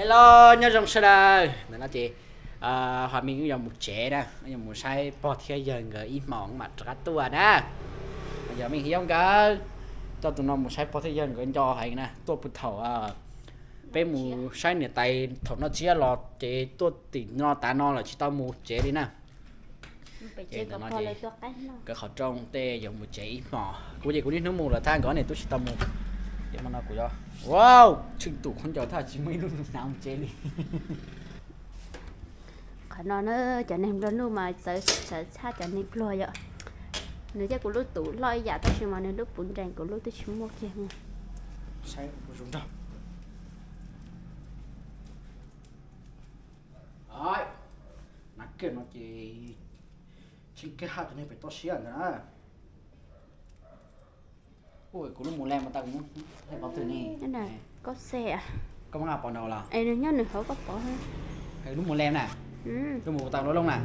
Hello, nhớ dòng xe đời. Mình nói chị hòa mình cũng dòng một trẻ nè. Bây giờ một sai bỏ theo giờ người ít mỏng mặt rất tua nè. Bây giờ mình hiểu không cơ. Cho tụi nó một sai bỏ theo giờ người cho hay nè. Tôi bụt thầu bé mù sai nè tay thầu nó chia lọt chế tôi tỉnh nó tá nó là chỉ tao mù chế đi nè. Chế tụi nó chế cái khẩu trong tê dùng một chế ít mỏ. Cô gì cũng đi nước mù là than có này tôi chỉ tao mù. Để mà nó của cho. Wow, chừng tủ con chó thật chỉ mấy lúc nào cũng chế đi. Khả nó cho nên lớn luôn mà sợ xa cho nên lùi vậy. Nếu chắc của lúc tủ lôi giả ta xem mà nên lúc bún ràng của lúc tôi chỉ mua kia nha. Sai của chúng ta. Rồi, nó kia nó chỉ chính cái hạt này phải to xíu nữa. Ôi, cũng lúc mùa lem mà ta cũng thấy bảo từ này. Cái này có xe à? Có món nào bỏ đầu là? Ê, nếu nhớ nữa không có bỏ ha. Hay lúc mùa lem nè. Lúc mùa tao nói lông nè.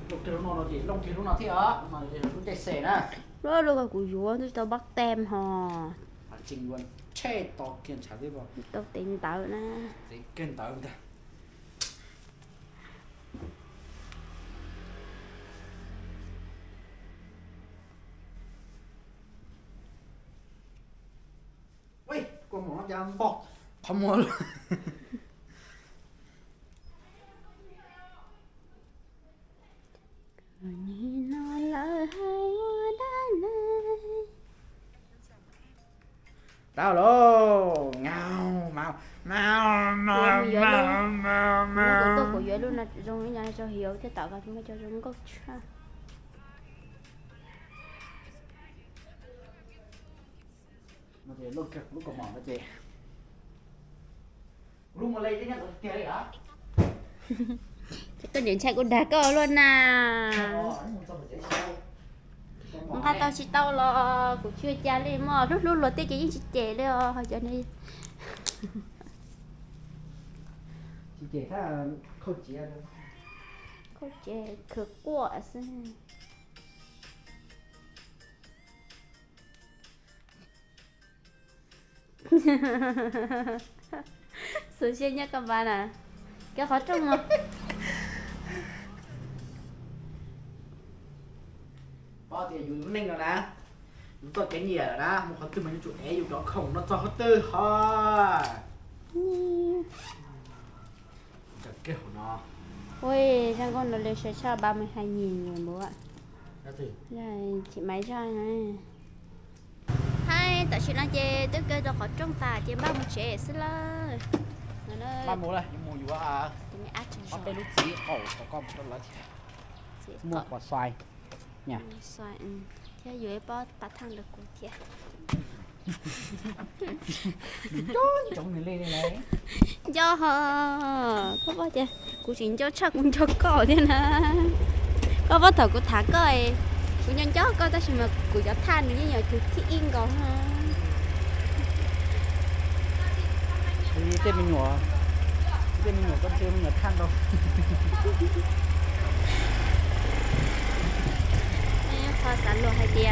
Lúc kia lúc nào nó chỉ lông kia lúc nào thế á, mà lúc chạy xe nè. Đó lúc của vua tôi tao bắt tem hò. Phải chinh luôn. Chê to kiên chả biết bao. Tao tiền tạo nè. Tiền kiên tạo không ta. Ui, con mỏ dám bọt. Không mua luôn. Nhìn nó lời hai hoa đá này. Tao lô, ngao, màu, màu, màu, màu, màu, màu. Tôi của dưới luôn là dùng cái nhà cho hiểu thế tạo ra chúng ta cho chúng có cha. Mà chị lúc còn mỏng đó chị. Lúc mà lấy cái nhắc kia đấy hả? Tôi đến chạy con đá cờ luôn nè. Không phải tao chỉ tao là cũng chưa cha lên mà lúc luật tiêu chỉ trẻ đấy hồi cho nên. Chị trẻ ta không trẻ đâu. Không trẻ cực quá xem. Số xe nhá các bạn à. Cái khó trông mà. Bao tiền dù ninh rồi nè. Chúng tôi cái gì rồi đó, một con tư mình chủ é dù đó không nó cho hết tư thôi. Chật kêu nó. Ôi, thằng con nó lên sẽ cho 32.000 rồi bố ạ. Đó thì. Là chị máy cho này. Hai, tại chị nói chê, tôi kêu cho khó trông ta, chị bao một trẻ xí lơ. Ba mua này, mua gì quá à? Chị mới ác chân Có rồi. tên lúc chỉ, có con lấy thì. Mua quả xoài. Nha. Xoài, thế dưới bó bắt thằng được của chị. Trong này lên này. Do hờ, có bao giờ, cô chính cho chắc cũng cho cỏ thế nè. Có bao thở của thả coi. Cô nhân chó coi ta chỉ mà của gió than như nhiều thứ thị in có ha. Thì tên mình nhỏ. Tên mình nhỏ con tiêu mình nhỏ than đâu. Kho sẵn luôn hay tia.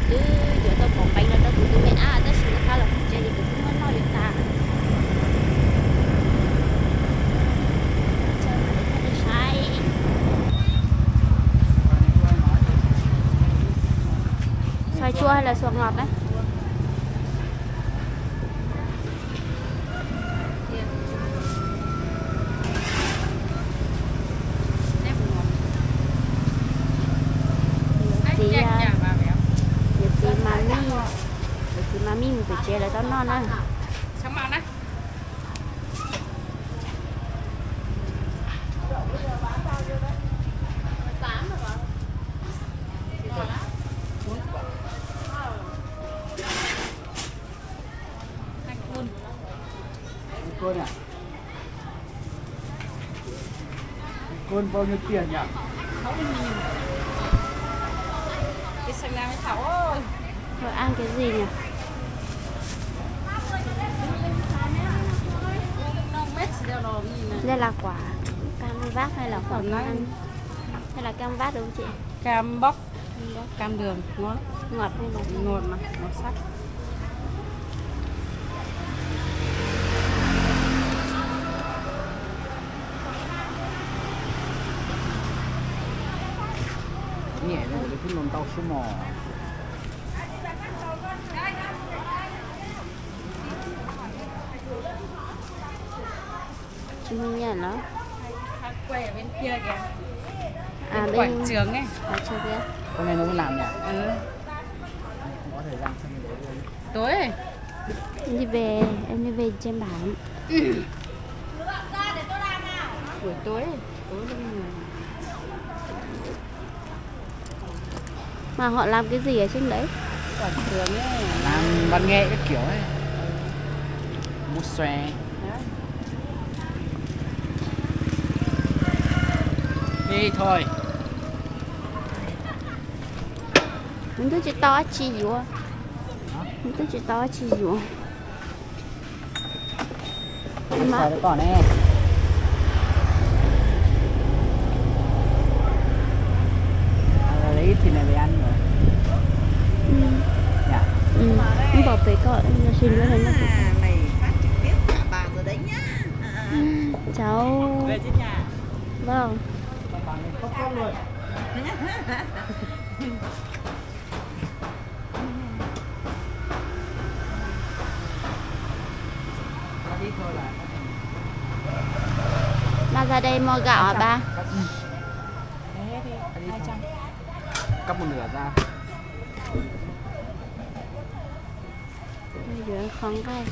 Cứ giữa tôi bóng bánh là tôi cũng tôi mẹ tôi chỉ là khá là không chơi thì cũng không nói được ta. Chơi mà đến đây sai. Xoài chua hay là xoài ngọt đấy? Mami mình phải chế lại tao non á. Sao mà đấy? Côn à? Côn bao nhiêu tiền nhỉ? 60.000. Cái sành nào với Thảo ơi. Rồi ăn cái gì nhỉ? Đây là quả cam vác hay là quả ăn? Hay là cam vác đúng không chị? Cam bóc, cam đường, ngon. Ngọt hay là Ngọt mà, ngọt sắc. cái lồng tàu số mò chúng mình nhận nó quay ở bên kia kìa. à bên Quảng trường ấy. ở chỗ kia hôm nay nó mới làm nhỉ? Ừ. Không có thời gian xem để luôn. Tối rồi. em đi về trên bản Buổi tối đông người. mà họ làm cái gì ở trên đấy? Quảng trường ấy. Làm văn nghệ cái kiểu ấy. Mút xòe. Đó. Đi thôi. mình tôi chỉ to chi gì quá mình tôi chỉ to chi gì quá Ăn xòe nó còn nè. Lấy thịt này về ăn rồi. Dạ. Không bảo về cậu nó xin với nó mày phát trực tiếp cả bà rồi đấy nhá. cháu Về trên nhà. vâng Khóc khóc luôn. Đi thôi là. ba ra đây mua gạo hả ba? Thế thì 200. Cắt một nửa ra. Bây giờ không cái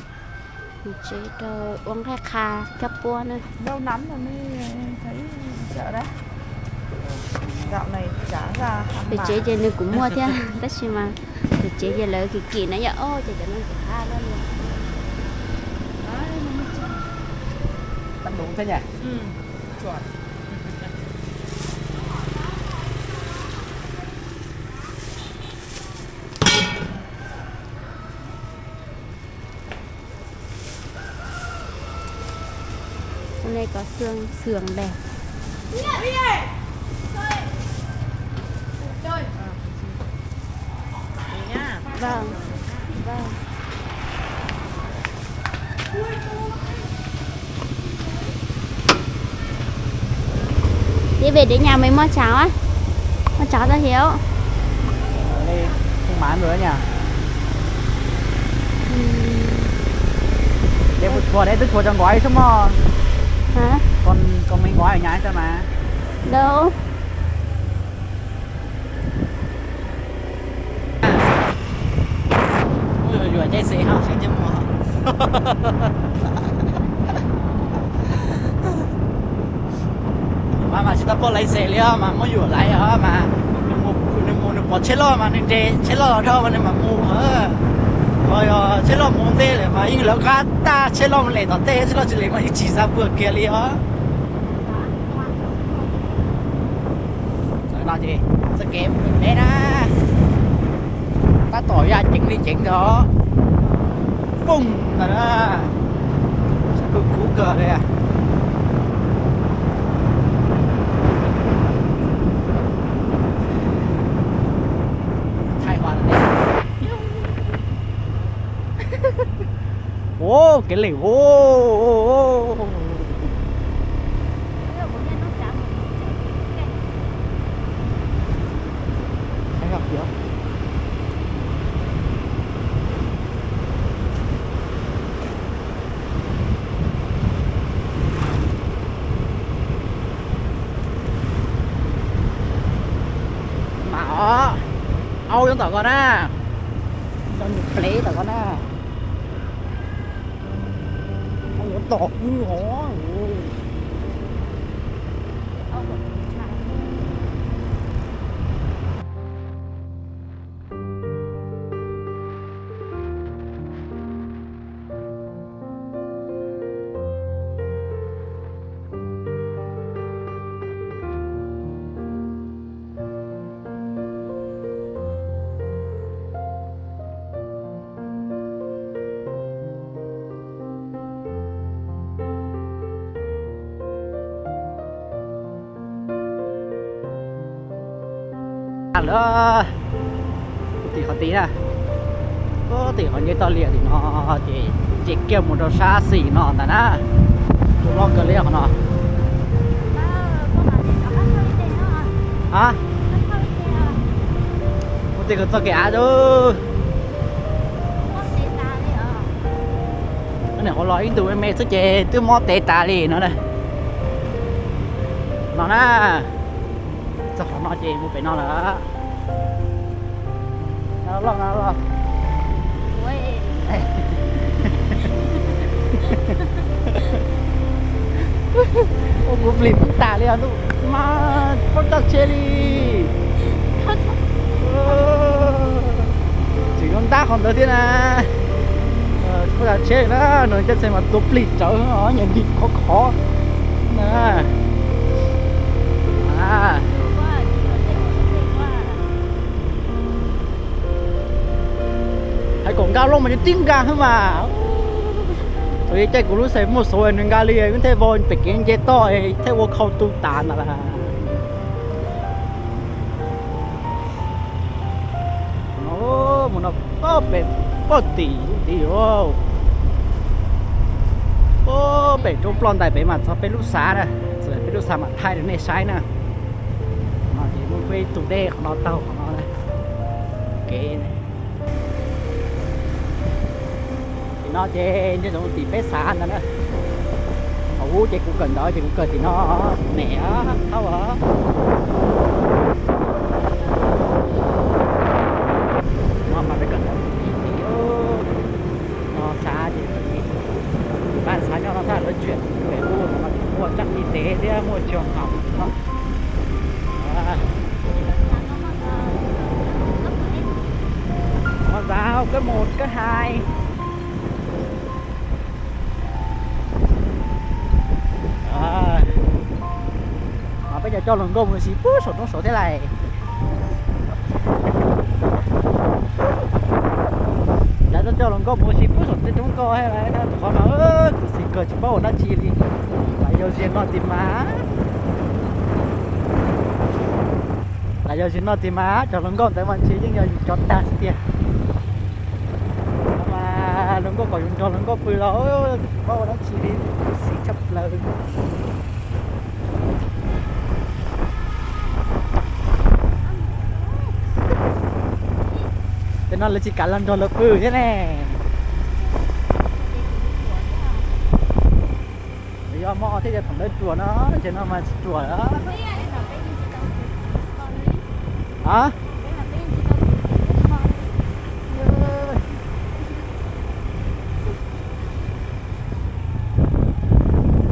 chế đồ uống cái kha cấp bua nữa Lâu lắm rồi mới thấy chợ đấy. Dạo này giá ra bị chế giờ này cũng mua theo tất nhiên mà bị chế giờ lớn kỳ kỳ nó giờ ô thì nó cũng kha lên rồi Tắt đúng thế nhỉ? Ừ. Chuẩn. hôm nay có sườn đẹp nhá. vâng vâng đi về đến nhà mình mua cháo á mua cháo cho Hiếu Ở đây không bán nữa nhỉ? Để một thua đấy, tôi thua trong gói xong mà. hả Còn mấy gói ở nhà cho mà. đâu Ui giời chạy xế hả? Chứ mà Mà chúng ta bỏ lấy xe liền mà mới vừa lại hả mà mình bỏ chết lo mà nên chết lo thôi mà nên mà mua hả rồi chết lo mua tê lại mà in lỡ cá ta chết lo lấy tao tê chết lo chỉ lấy mà chỉ ra vừa kia liền hả rồi lo gì sẽ kém đây nè ta tỏi ra chỉnh đó bùng rồi đó cứ cú cờ đây à ô cái lì ô anh gặp chưa mà âu trong tao con á cho một plé tao con á tọt như hổ nữa thì khó tí à có thì họ như tao liền thì nó chỉ kêu một đồ xa xỉ nó là na tụi lo cờ liếc nó hả tiền cái cái á đó cái này họ nói từ mẹ số chè tôi mót tê ta đi nó này nó nè sao họ nói chè mua phải nó là nó lo ô gue beli bentar ya tuh mà product cherry chỉ con ta còn đầu tiên à product cherry đó nó chắc xem mà tôi beli trời nó nhận gì khó nè à hay còn cao lông mà nó tiếng ga thôi mà rồi cái của lúc xem một số người ga liền cũng thấy vô bị kiện dễ to thấy vô khâu tu tàn là nó một nó có bể có tỷ ô ô bể trong plon đại bể mà cho bể lúc xá nè rồi bể lúc xá mà thay đến này sai nè mà thì muốn quay tụ đê của nó tàu của nó này ok nó chơi như giống tí bé xa nữa nè ủ chơi cũng cần đó chơi cũng cần thì nó mẹ tháo hả nó mà phải cần tí nó xa thì bạn xa cho nó ra nói chuyện về mua chắc y tế đi mua trường học đó nó giáo cái 1 cái 2 bây giờ cho lần gồm một xí sổ trong sổ thế này đã cho lần gồm một xí sổ trên chúng coi hay là khó nói cứ xí cờ chỉ bao nó chi đi lại giờ xin nó tìm má lại giờ xin nó tìm má cho lần gồm tại mình chỉ những người cho ta tiền mà lần gồm còn dùng cho lần gồm bự lỗ bao nó chi đi xí chấp lời nó là chỉ cả lần cho lập bự thế này bây giờ mò thế giờ thằng lên chùa nó chứ nó mà chùa đó hả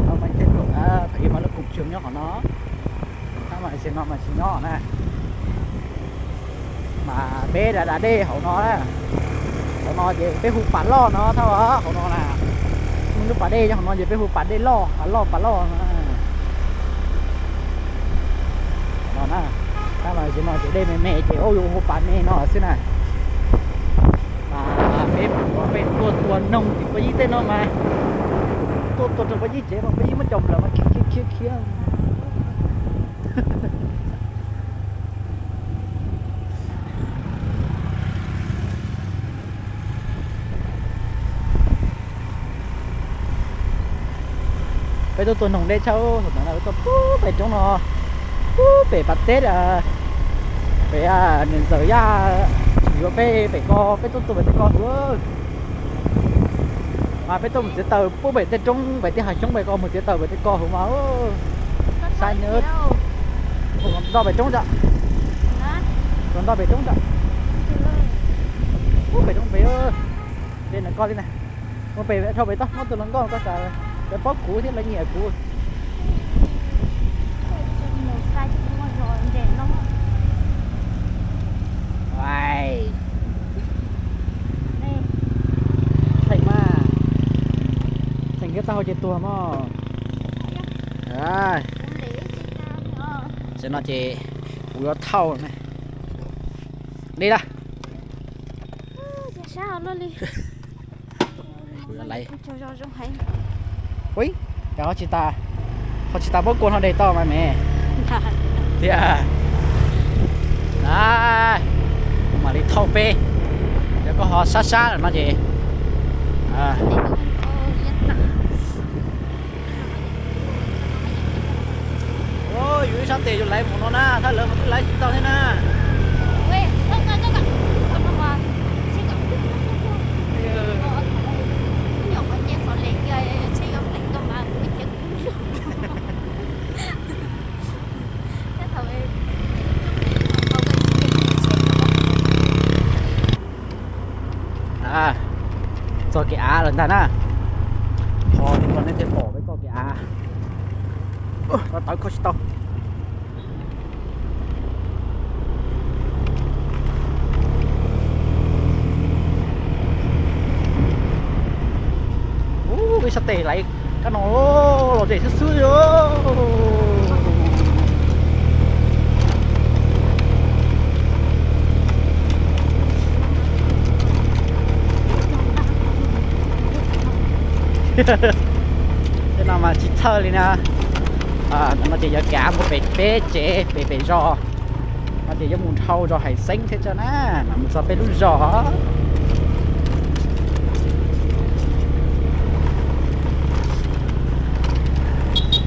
nó mình chết cũng thấy mà nó cục trường nhỏ của nó sao mà xem nó mà chỉ nhỏ này mà bé đã đê hậu nó đó hậu nó gì bé hụt bản lo nó thôi á hậu nó là lúc bà đê cho hậu nó gì bé hụt bản đê lo nó nè sao mà chỉ nói chỉ đê mẹ chỉ ôi hụt bản này nó xí này mà bé tua nông thì có gì tên nó mà tua có gì chế mà có gì mà trồng là mà kia bây giờ tôi nồng đây cháu nó là tôi phải trong nó phải bắt tết phải nên giờ ra chủ phải co phải tôi phải co nữa mà phải tôi một chiếc tàu bố phải tết trong phải tết hải trong phải co một chiếc tàu phải tết co không máu sai nữa còn đo phải trong dạ còn đo phải trong dạ phải trong phải đây là con đi này nó phải thôi phải tóc nó từ nó con có sao cái bóp cũ thế là nhẹ cũ vậy thành mà thành cái tao chơi tua mà rồi sẽ nói chị vừa thâu này đi ra sao nó đi lấy cho hay ui đó chị ta bốc cuốn họ đầy to mà mẹ thì à đấy mà đi thâu pe để có họ sát là nó gì à ôi sao tiền cho lấy một nó na thay lỡ mà cứ lấy tao thế na cho cái á lần ta nè họ thì còn nên thêm bỏ với cho cái á nó tới có stop cái sắt tê lại cái nó để sữa sữa vô thế nào mà chỉ thơ đi nè nó chỉ có cả một bể chế bể giò nó chỉ có một thau giò hải xanh thế cho nó một giò bể lúc giò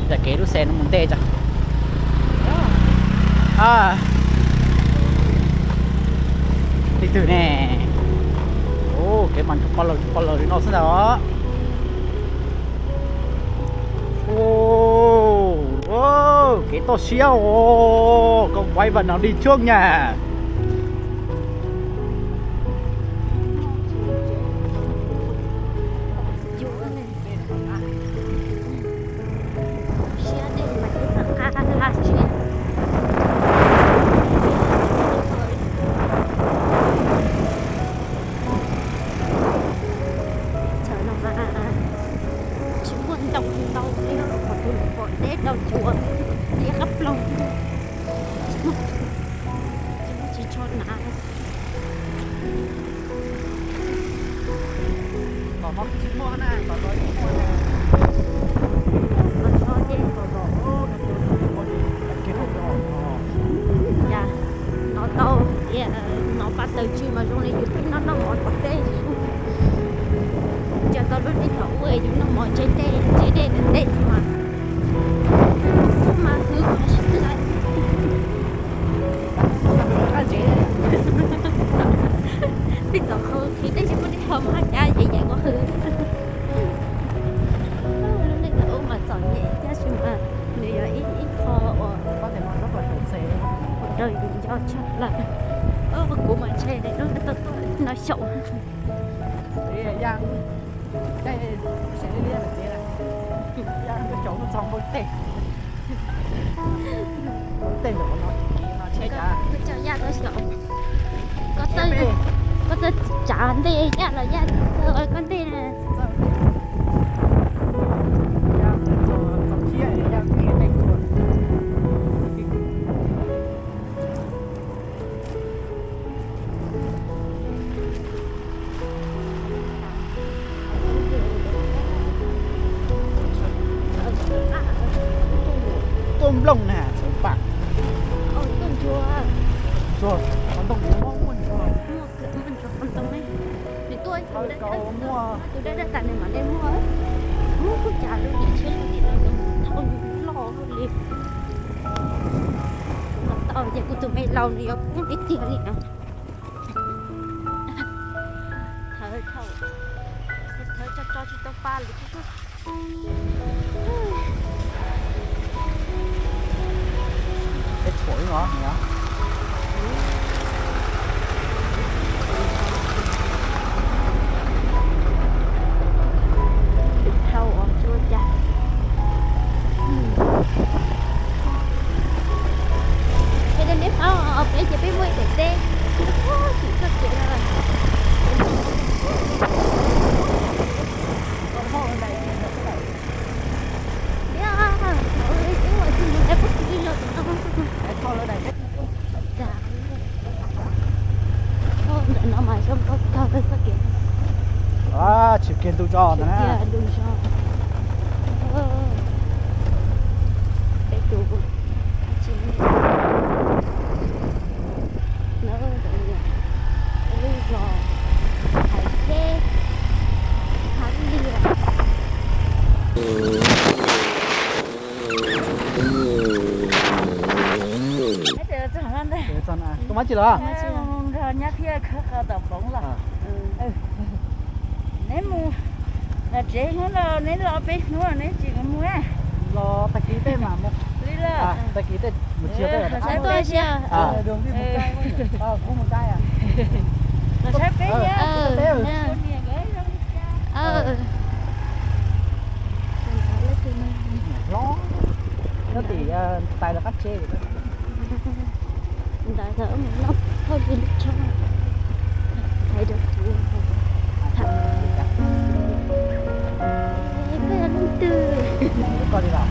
để kế lúc xe nó muốn tê cho đi từ nè cái màn chụp bao lâu nó sẽ đó cái to siêu con quay vào nó đi trước nha nó bắt đầu chưa mà trong này nó mỏi bật tê cho tao nó đi thấu về chúng nó mỏi chạy tê mà thứ mà xíu lại đi tao không khi đấy chúng nó đi hầm hai cha vậy có hư lúc đấy tao mà chọn nhẹ cha xem mà nếu ít kho có thể nói rất là hữu xe đời đừng cho chắc là của mà xe này nó xấu thì Giang cái sẽ đi là thế này Giang cái chỗ nó xong đôi tên của nó chết chả cái chỗ Giang nó xấu có tên trả đi Giang là Giang rồi con tên này tôm lông nè số bạc tôm chua rồi con tôm nó ngon luôn rồi con tôm này thì tôi mua tôi đã đặt này mà đem mua cứ trả luôn để chơi thì nó thôi lo luôn liền tao giờ của tụi mày lâu thì cũng ít tiền đi nào thở cho tao pha được chút cái chuỗi nó nhá thâu ở chua chả cái đêm nếp ở cái chỉ biết mua để tê chỉ có chuyện rồi con hô lên đây em bắt đi rồi cái con lên đây nó mà xong có thao cái kia chỉ kiến tu tròn nè dạ đúng rồi cái chủ chỉ nó rồi hải kê hắn đi rồi tôi nói chị đó rồi nhắc kia khờ tập bóng là nếu mua là chế nó là nếu lo biết nữa nếu chỉ có mua lo ta ký tên mà một đi là ta ký tên một chiều tên là sẽ tôi chưa đường đi một chai cũng một chai à là sắp cái nhá nó thì tài là cắt chê rồi đó. Đã thở một lúc thôi đi cho thấy được thật cái là không tươi Con đi nào.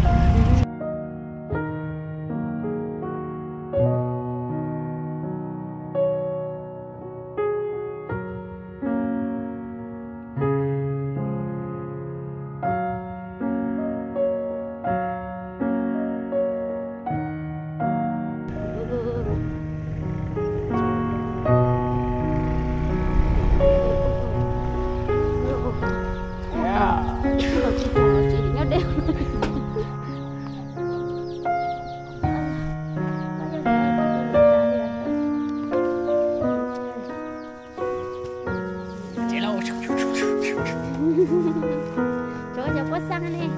chỗ nhà có xăng này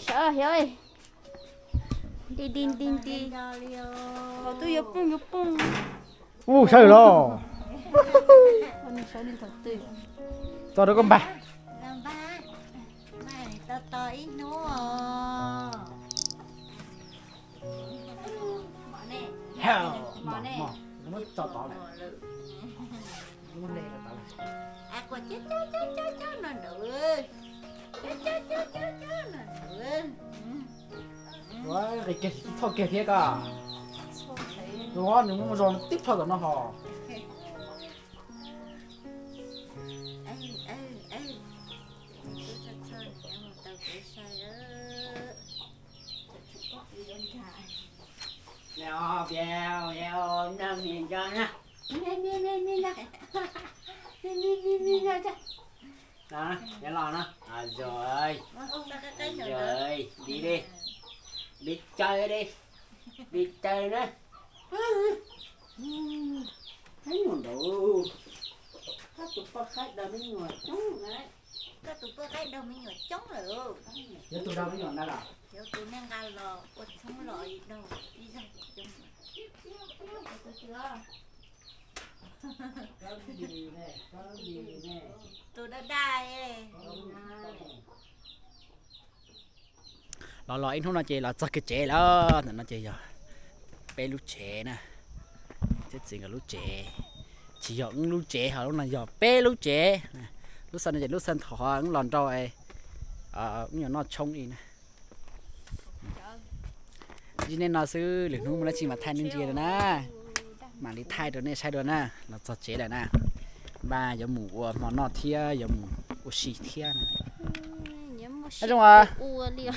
sợ rồi đi đi đi đi tôi giúp bung Sợ lo. con sợ đi thật tươi Cho đó con bà. Làm ba mày tao tới nó mỏ nè mỏ nè Nó cho tao này. Nó này là tao. à còn chết nó nữa chết nó nữa Wow, cái thao kia thế cả. Đúng không? Nếu mà dọn tiếp theo nó hò. Leo năm nhìn cho nha. Nè. Đó, cái lò nó. À rồi. Rồi, đi. Đi chơi đi. Đi chơi đó. Thấy nguồn đủ. Các tụi có khách đâu mới ngồi trống đấy. Các tụi có khách đâu mới ngồi trống rồi. Giờ tụi đâu mới ngồi đây là. Giờ tụi đang gai lò, quật sống lòi đâu. Đi ra chung. Có gì nè. Tụi đã đai Lò anh không nói chơi là chắc cái chế đó, nó chơi giờ. Bé lú chế nè. Chết gì cả lú chế. Chỉ dọn lú chế hả lúc này giờ bé lú chế. Lú xanh này lú xanh thỏ nó lòn rồi. Cũng nó trông đi nè. Cho nên nó sư lửa nung nó chỉ mà thay nên gì rồi nè. Mà đi thay rồi nè, sai rồi nè, nó cho chế lại nè. Ba giờ mù món nọ thia, giờ mù xì thia nè. nhắm một Nói chung là ua liền